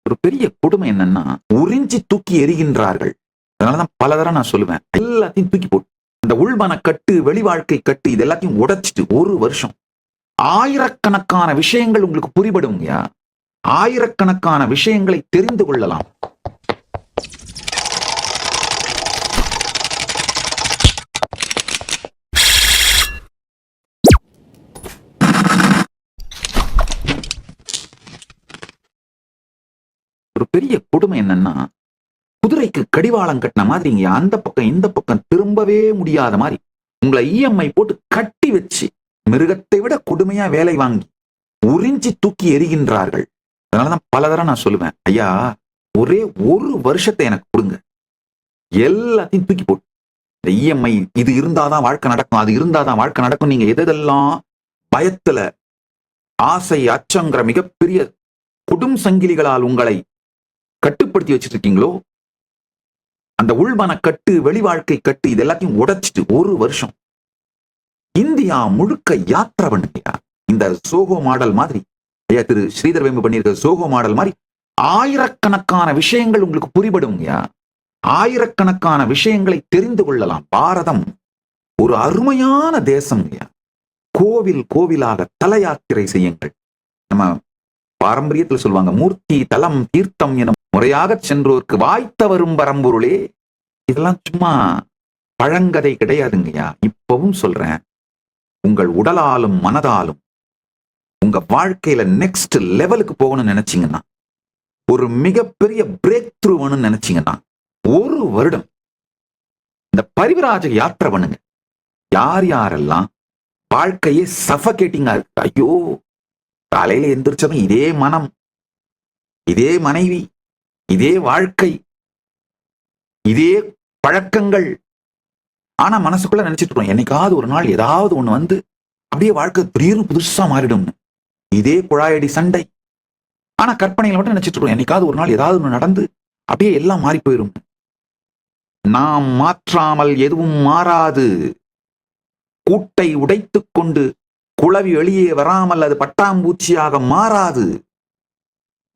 ஒரு பெரிய கொடுமை என்னன்னா, உறிஞ்சி தூக்கி எறிகின்றார்கள். அதனாலதான் பல தடவை நான் சொல்லுவேன். எல்லாத்தையும் தூக்கி போட்டு, அந்த உள்மன கட்டு, வெளி வாழ்க்கை கட்டு இது எல்லாத்தையும் உடைச்சிட்டு 1 வருஷம் ஆயிரக்கணக்கான விஷயங்கள் உங்களுக்கு புரிபடும்யா. ஆயிரக்கணக்கான விஷயங்களை தெரிந்து கொள்ளலாம். ஒரு பெரிய கொடுமை என்னன்னா, குதிரைக்கு கடிவாளம் கட்டின மாதிரி இங்க அந்த பக்கம் இந்த பக்கம் திரும்பவே முடியாத மாதிரி உங்களை இஎம்ஐ போட்டு கட்டி வச்சு மிருகத்தை விட கொடுமையா வேலை வாங்கி உறிஞ்சி தூக்கி எறிகின்றார்கள். அதனாலதான் பல தடவை நான் சொல்லுவேன், ஐயா ஒரே 1 வருஷத்தை எனக்கு கொடுங்க, எல்லாத்தையும் தூக்கி போட்டு இந்த இஎம்ஐ இது இருந்தாதான் வாழ்க்கை நடக்கும், அது இருந்தாதான் வாழ்க்கை நடக்கும், நீங்க எதெல்லாம் பயத்துல ஆசை அச்சங்கிற மிகப்பெரிய கொடும் சங்கிலிகளால் உங்களை கட்டுப்படுத்தி வச்சிட்டு இருக்கீங்களோ, அந்த உள்மன கட்டு, வெளி வாழ்க்கை கட்டு இது எல்லாத்தையும் உடைச்சிட்டு 1 வருஷம் இந்தியா முழுக்க யாத்திரை பண்ணுங்க. இந்த சோகோ மாடல் மாதிரி, ஐயா திரு ஸ்ரீதர் வேம்பு பண்ணியிருக்க சோகோ மாடல் மாதிரி ஆயிரக்கணக்கான விஷயங்கள் உங்களுக்கு புரிபடுங்கயா. ஆயிரக்கணக்கான விஷயங்களை தெரிந்து கொள்ளலாம். பாரதம் ஒரு அருமையான தேசம். கோவில் கோவிலாக தல யாத்திரை செய்யுங்கள். நம்ம பாரம்பரியத்தில் சொல்லுவாங்க, மூர்த்தி தலம் தீர்த்தம் என முறையாக சென்றோருக்கு வாய்த்த வரும் பரம்பொருளே. இதெல்லாம் சும்மா பழங்கதை கிடையாதுங்கய்யா. இப்பவும் சொல்றேன், உங்கள் உடலாலும் மனதாலும் உங்க வாழ்க்கையில நெக்ஸ்ட் லெவலுக்கு போகணும்னு நினைச்சீங்கன்னா, ஒரு மிகப்பெரிய பிரேக் த்ரூ வேணும்னு நினைச்சீங்கன்னா, 1 வருடம் இந்த பரிவிராஜ யாத்திரை பண்ணுங்க. யார் யாரெல்லாம் வாழ்க்கையே சஃபகேட்டிங்கா இருக்கு, ஐயோ காலையில எந்திரிச்சதும் இதே மனம், இதே மனைவி, இதே வாழ்க்கை, இதே பழக்கங்கள், ஆனா மனசுக்குள்ள நினைச்சிட்டு இருக்கோம் என்னைக்காவது ஒரு நாள் ஏதாவது ஒண்ணு வந்து அப்படியே வாழ்க்கை திடீர்னு புதுசா மாறிடும்னு. இதே குழாயடி சண்டை, ஆனா கற்பனையில மட்டும் நினைச்சிட்டு இருக்கோம் என்னைக்காவது ஒரு நாள் ஏதாவது ஒண்ணு நடந்து அப்படியே எல்லாம் மாறி போயிடும். நாம் மாற்றாமல் எதுவும் மாறாது. கூட்டை உடைத்துக் கொண்டு குளவி வெளியே வராமல் அது பட்டாம்பூச்சியாக மாறாது.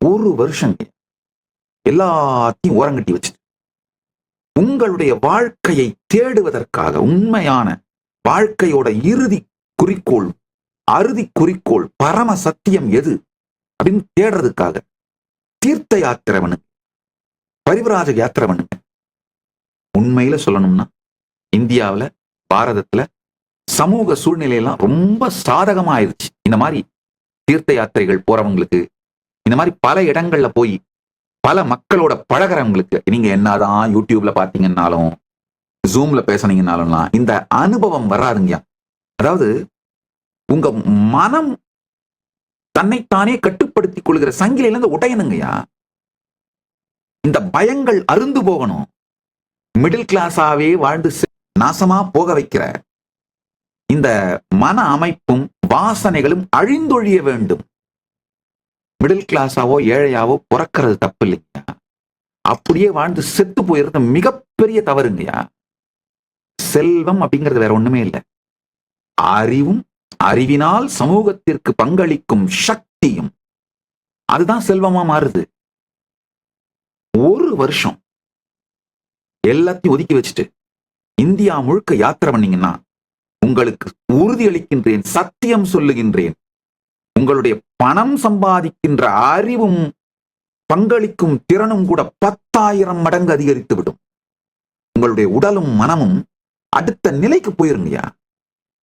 1 வருஷம் எல்லாத்தையும் ஓரங்கட்டி வச்சுட்டு உங்களுடைய வாழ்க்கையை தேடுவதற்காக, உண்மையான வாழ்க்கையோட இறுதி குறிக்கோள், அறுதி குறிக்கோள், பரம சத்தியம் எது அப்படின்னு தேடுறதுக்காக தீர்த்த யாத்திரை பண்ணுங்க, பரிவிராஜ யாத்திரை பண்ணுங்க. உண்மையில சொல்லணும்னா இந்தியாவில், பாரதத்துல சமூக சூழ்நிலையெல்லாம் ரொம்ப சாதகமா ஆயிடுச்சு. இந்த மாதிரி தீர்த்த யாத்திரைகள் போறவங்களுக்கு, இந்த மாதிரி பல இடங்கள்ல போய் பல மக்களோட பழகிறவங்களுக்கு, நீங்க என்னதான் யூடியூப்ல பாத்தீங்கன்னாலும் ஜூம்ல பேசுனீங்கன்னாலும் இந்த அனுபவம் வராதுங்க. அதாவது உங்க மனம் தன்னைத்தானே கட்டுப்படுத்திக் கொள்கிற சங்கிலில இருந்து உடையணுங்கய்யா. இந்த பயங்கள் அருந்து போகணும். மிடில் கிளாஸாவே வாழ்ந்து நாசமா போக வைக்கிற இந்த மன அமைப்பும் வாசனைகளும் அழிந்தொழிய வேண்டும். மிடில் கிளாஸாவோ ஏழையாவோ பிறக்கிறது தப்பு இல்லைங்க, அப்படியே வாழ்ந்து செத்து போயிருந்த மிகப்பெரிய தவறுங்கய்யா. செல்வம் அப்படிங்கிறது வேற ஒண்ணுமே இல்லை, அறிவும் அறிவினால் சமூகத்திற்கு பங்களிக்கும் சக்தியும், அதுதான் செல்வமா மாறுது. 1 வருஷம் எல்லாத்தையும் ஒதுக்கி வச்சுட்டு இந்தியா முழுக்க யாத்திரை பண்ணீங்கன்னா, உங்களுக்கு உறுதியளிக்கின்றேன், சத்தியம் சொல்லுகின்றேன், உங்களுடைய பணம் சம்பாதிக்கின்ற அறிவும் பங்களிக்கும் திறனும் கூட 10,000 மடங்கு அதிகரித்து விடும். உங்களுடைய உடலும் மனமும் அடுத்த நிலைக்கு போயிருங்கய்யா.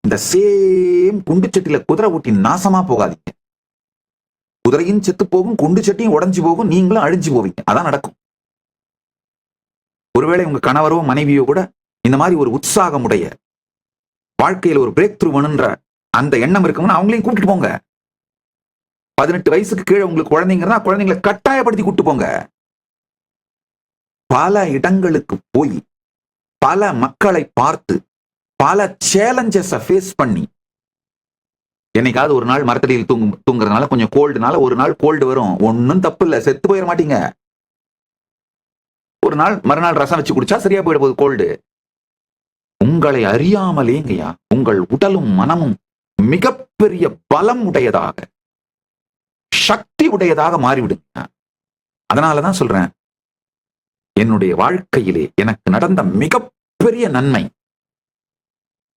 இந்த சேம் குண்டு சட்டியில குதிரை ஊட்டி நாசமா போகாதீங்க. குதிரையும் செத்து போகும், குண்டு சட்டியும் உடைஞ்சு போகும், நீங்களும் அழிஞ்சு போவீங்க. அதான் நடக்கும். ஒருவேளை உங்க கணவரோ மனைவியோ கூட இந்த மாதிரி ஒரு உற்சாகமுடைய வாழ்க்கையில் ஒரு பிரேக் த்ரூ வேணுன்ற அந்த எண்ணம் இருக்கும்னா அவங்களையும் கூட்டிட்டு போங்க. 18 வயசுக்கு கீழே உங்களுக்கு குழந்தைங்கன்னா குழந்தைங்களை கட்டாயப்படுத்தி கூட்டு போங்க. பல இடங்களுக்கு போய் பல மக்களை பார்த்து பல சேலஞ்சஸை ஃபேஸ் பண்ணி, என்னைக்காவது ஒரு நாள் மரத்தடியில் தூங்குறதுனால கொஞ்சம் கோல்டுனால ஒரு நாள் கோல்டு வரும், ஒன்னும் தப்பு இல்லை, செத்து போயிட மாட்டீங்க. ஒரு நாள் மறுநாள் ரசம் வச்சு குடிச்சா சரியா போயிட போகுது கோல்டு. உங்களை அறியாமலேங்கய்யா உங்கள் உடலும் மனமும் மிகப்பெரிய பலம் உடையதாக, சக்தி உடையதாக மாறிவிடுங்க. அதனாலதான் சொல்றேன், என்னுடைய வாழ்க்கையிலே எனக்கு நடந்த மிகப்பெரிய நன்மை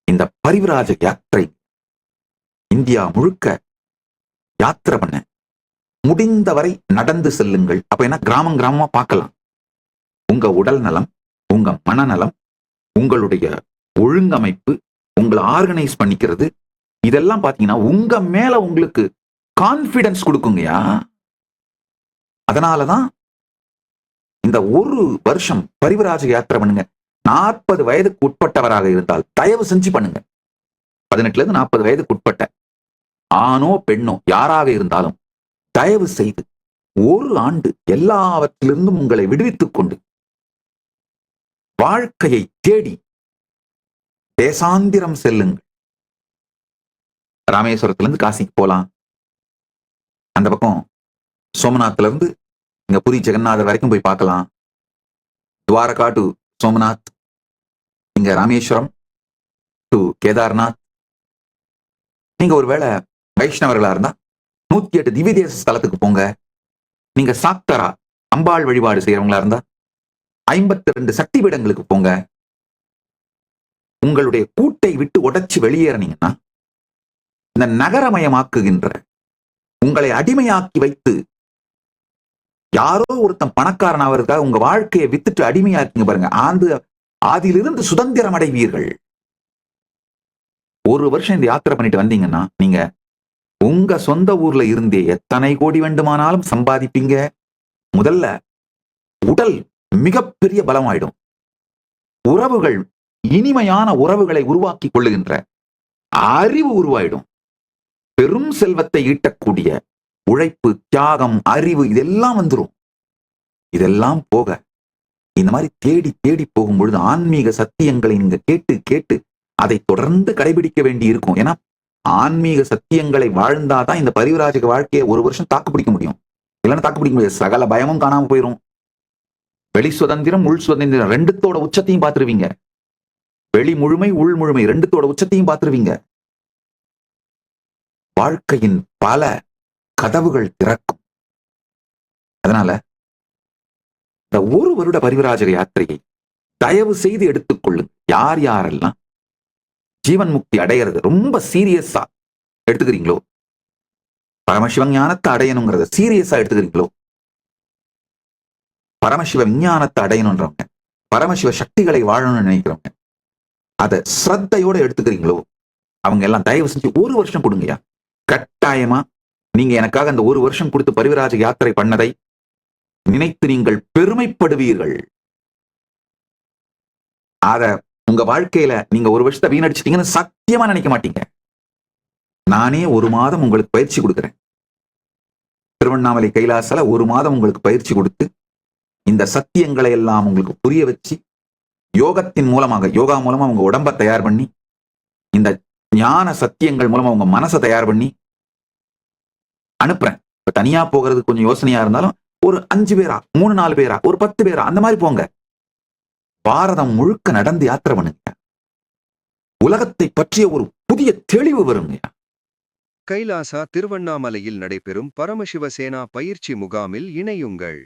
இந்த பரிவிராஜ யாத்திரை. இந்தியா முழுக்க யாத்திரை பண்ண முடிந்தவரை நடந்து செல்லுங்கள். அப்ப என்ன, கிராமம் கிராமமா பார்க்கலாம். உங்க உடல் நலம், உங்க மனநலம், உங்களுடைய ஒழுங்கமைப்பு, உங்களை ஆர்கனைஸ் பண்ணிக்கிறது, இதெல்லாம் பாத்தீங்கன்னா உங்க மேல உங்களுக்கு கான்பிடன்ஸ் கொடுக்குங்கயா. அதனாலதான் இந்த ஒரு வருஷம் பரிவிராஜ யாத்திரை பண்ணுங்க. 40 வயதுக்கு உட்பட்டவராக இருந்தால் தயவு செஞ்சு பண்ணுங்க. 18 இருந்து 40 வயதுக்கு உட்பட்ட ஆணோ பெண்ணோ யாராக இருந்தாலும் தயவு செய்து ஒரு ஆண்டு எல்லாவற்றிலிருந்தும் உங்களை விடுவித்துக் கொண்டு வாழ்க்கையை தேடி தேசாந்திரம் செல்லுங்கள். ராமேஸ்வரத்திலிருந்து காசிக்கு போலாம். அந்த பக்கம் சோமநாத்ல இருந்து இங்க புரி ஜெகநாதர் வரைக்கும் போய் பார்க்கலாம். துவாரகா டு சோமநாத், இங்க ராமேஸ்வரம் டு கேதார்நாத். நீங்க ஒருவேளை வைஷ்ணவர்களா இருந்தா 108 திவ்ய தேச ஸ்தலத்துக்கு போங்க. நீங்க சாக்தரா அம்பாள் வழிபாடு செய்யறவங்களா இருந்தா 52 சக்தி பீடங்களுக்கு போங்க. உங்களுடைய கூட்டை விட்டு உடைச்சு வெளியேறினீங்கன்னா இந்த நகரமயமாக்குகின்ற உங்களை அடிமையாக்கி வைத்து யாரோ ஒருத்தன் பணக்காரன் ஆவதற்காக உங்க வாழ்க்கையை வித்துட்டு அடிமையாக்கிங்க பாருங்க, ஆதியிலிருந்து சுதந்திரம் அடைவீர்கள். ஒரு வருஷம் இந்த யாத்திரை பண்ணிட்டு வந்தீங்கன்னா நீங்க உங்க சொந்த ஊர்ல இருந்தே எத்தனை கோடி வேண்டுமானாலும் சம்பாதிப்பீங்க. முதல்ல உடல் மிகப்பெரிய பலமாயிடும். உறவுகள், இனிமையான உறவுகளை உருவாக்கி கொள்ளுகின்ற அறிவு உருவாயிடும். பெரும் செல்வத்தை ஈட்டக்கூடிய உழைப்பு, தியாகம், அறிவு இதெல்லாம் வந்துடும். இதெல்லாம் போக இந்த மாதிரி தேடி தேடி போகும் பொழுது ஆன்மீக சத்தியங்களை நீங்க கேட்டு கேட்டு அதை தொடர்ந்து கடைபிடிக்க வேண்டி இருக்கும். ஏன்னா ஆன்மீக சத்தியங்களை வாழ்ந்தாதான் இந்த பரிவிராஜக வாழ்க்கையை ஒரு வருஷம் தாக்கு பிடிக்க முடியும். இல்லைன்னா தாக்கு பிடிக்க முடியாது. சகல பயமும் காணாம போயிடும். வெளி சுதந்திரம், உள் சுதந்திரம் ரெண்டுத்தோட உச்சத்தையும் பார்த்துருவீங்க. வெளி முழுமை, உள் முழுமை ரெண்டுத்தோட உச்சத்தையும் பார்த்துருவீங்க. வாழ்க்கையின் பல கதவுகள் திறக்கும். அதனால இந்த ஒரு வருட பரிவிராஜக யாத்திரையை தயவு செய்து எடுத்துக்கொள்ளுங்க. யார் யாரெல்லாம் ஜீவன் முக்தி அடையிறது ரொம்ப சீரியஸா எடுத்துக்கிறீங்களோ, பரமசிவ ஞானத்தை அடையணுங்கிறத சீரியஸா எடுத்துக்கிறீங்களோ, பரமசிவ விஞ்ஞானத்தை அடையணுன்றவங்க, பரமசிவ சக்திகளை வாழணும்னு நினைக்கிறவங்க, அதை ஸ்ரத்தையோட எடுத்துக்கிறீங்களோ, அவங்க எல்லாம் தயவு செஞ்சு ஒரு வருஷம் கொடுங்கயா. கட்டாயமா நீங்க எனக்காக அந்த ஒரு வருஷம் கொடுத்து பரிவிராஜ யாத்திரை பண்ணதை நினைத்து நீங்கள் பெருமைப்படுவீர்கள். அத உங்க வாழ்க்கையில நீங்க ஒரு வருஷத்தை வீணடிச்சிட்டீங்கன்னு சத்தியமா நினைக்க மாட்டீங்க. நானே ஒரு மாதம் உங்களுக்கு பயிற்சி கொடுக்கிறேன். திருவண்ணாமலை கைலாசால ஒரு மாதம் உங்களுக்கு பயிற்சி கொடுத்து இந்த சத்தியங்களை எல்லாம் உங்களுக்கு புரிய வச்சு யோகத்தின் மூலமாக, யோகா மூலமா உங்க உடம்ப தயார் பண்ணி, இந்த ஞான சத்தியங்கள் மூலமா உங்க மனசை தயார் பண்ணி அனுப்புறேன். இப்ப தனியா போகிறது கொஞ்சம் யோசனையா இருந்தாலும் ஒரு 5 பேரா, 3-4 பேரா, ஒரு 10 பேரா அந்த மாதிரி போங்க. பாரதம் முழுக்க நடந்து யாத்திரை பண்ணுங்க. உலகத்தை பற்றிய ஒரு புதிய தெளிவு வருங்க. கைலாசா திருவண்ணாமலையில் நடைபெறும் பரமசிவ சேனா பயிற்சி முகாமில் இணையுங்கள்.